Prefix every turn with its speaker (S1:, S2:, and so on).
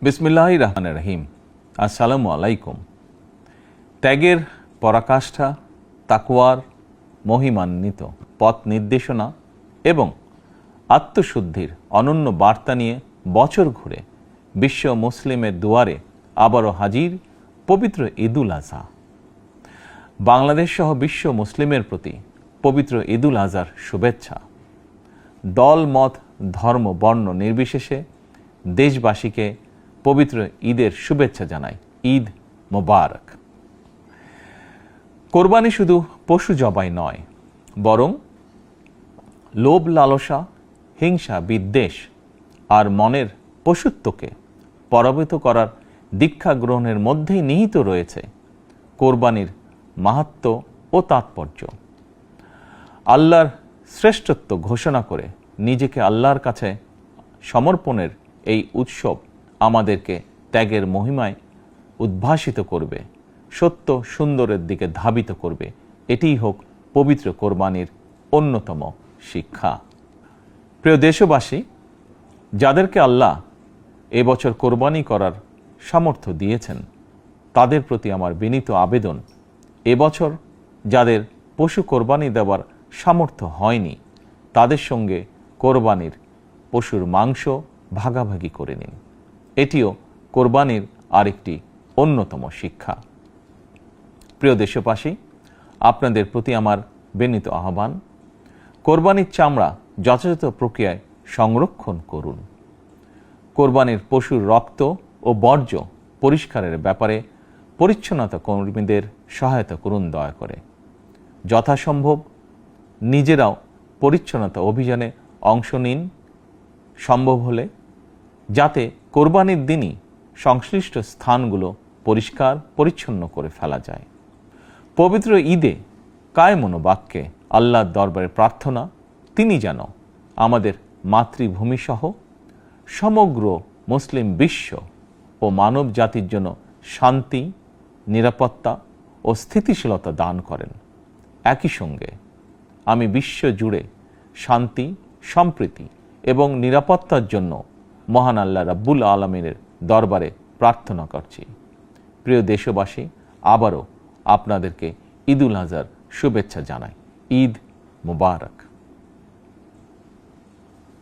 S1: বিসমিল্লাহির রহমানির রহিম। আসসালামু আলাইকুম। ত্যাগের পরাকাষ্ঠা, তাকওয়ার মহিমান্বিত পথ নির্দেশনা এবং আত্মশুদ্ধির অনন্য বার্তা নিয়ে বছর ঘুরে বিশ্ব মুসলিমের দুয়ারে আবারও হাজির পবিত্র ঈদুল আজহা। বাংলাদেশ সহ বিশ্ব মুসলিমের প্রতি পবিত্র ঈদুল আজহার শুভেচ্ছা। দল, মত, ধর্ম, বর্ণ নির্বিশেষে দেশবাসীকে পবিত্র ঈদের শুভেচ্ছা জানাই। ঈদ মোবারক। কোরবানি শুধু পশু জবাই নয়, বরং লোভ, লালসা, হিংসা, বিদ্বেষ আর মনের পশুত্বকে পরাভূত করার দীক্ষা গ্রহণের মধ্যেই নিহিত রয়েছে কোরবানির মাহাত্ম্য ও তাৎপর্য। আল্লাহর শ্রেষ্ঠত্ব ঘোষণা করে নিজেকে আল্লাহর কাছে সমর্পণের এই উৎসব আমাদেরকে ত্যাগের মহিমায় উদ্ভাসিত করবে, সত্য সুন্দরের দিকে ধাবিত করবে। এটিই হোক পবিত্র কোরবানির অন্যতম শিক্ষা। প্রিয় দেশবাসী, যাদেরকে আল্লাহ এবছর কোরবানি করার সামর্থ্য দিয়েছেন, তাদের প্রতি আমার বিনীত আবেদন, এবছর যাদের পশু কোরবানি দেওয়ার সামর্থ্য হয়নি, তাদের সঙ্গে কোরবানির পশুর মাংস ভাগাভাগি করে নিন। এটিও কোরবানির আরেকটি অন্যতম শিক্ষা। প্রিয় দেশবাসী, আপনাদের প্রতি আমার বিনীত আহ্বান, কোরবানির চামড়া যথাযথ প্রক্রিয়ায় সংরক্ষণ করুন। কোরবানির পশুর রক্ত ও বর্জ্য পরিষ্কারের ব্যাপারে পরিচ্ছন্নতা কর্মীদের সহায়তা করুন দয়া করে। যথাসম্ভব নিজেরাও পরিচ্ছন্নতা অভিযানে অংশ নিন সম্ভব হলে, যাতে কোরবানির দিনই সংশ্লিষ্ট স্থানগুলো পরিষ্কার পরিচ্ছন্ন করে ফেলা যায়। পবিত্র ঈদে কায়মনোবাক্যে আল্লাহর দরবারে প্রার্থনা, তিনি যেন আমাদের মাতৃভূমি সহ সমগ্র মুসলিম বিশ্ব ও মানব জাতির জন্য শান্তি, নিরাপত্তা ও স্থিতিশীলতা দান করেন। একই সঙ্গে আমি বিশ্ব জুড়ে শান্তি, সম্প্রীতি এবং নিরাপত্তার জন্য মহান আল্লাহ রাব্বুল আলামিনের দরবারে প্রার্থনা করছি। প্রিয় দেশবাসী, আবারও আপনাদেরকে ঈদুল আজহার শুভেচ্ছা জানাই। ঈদ মুবারক।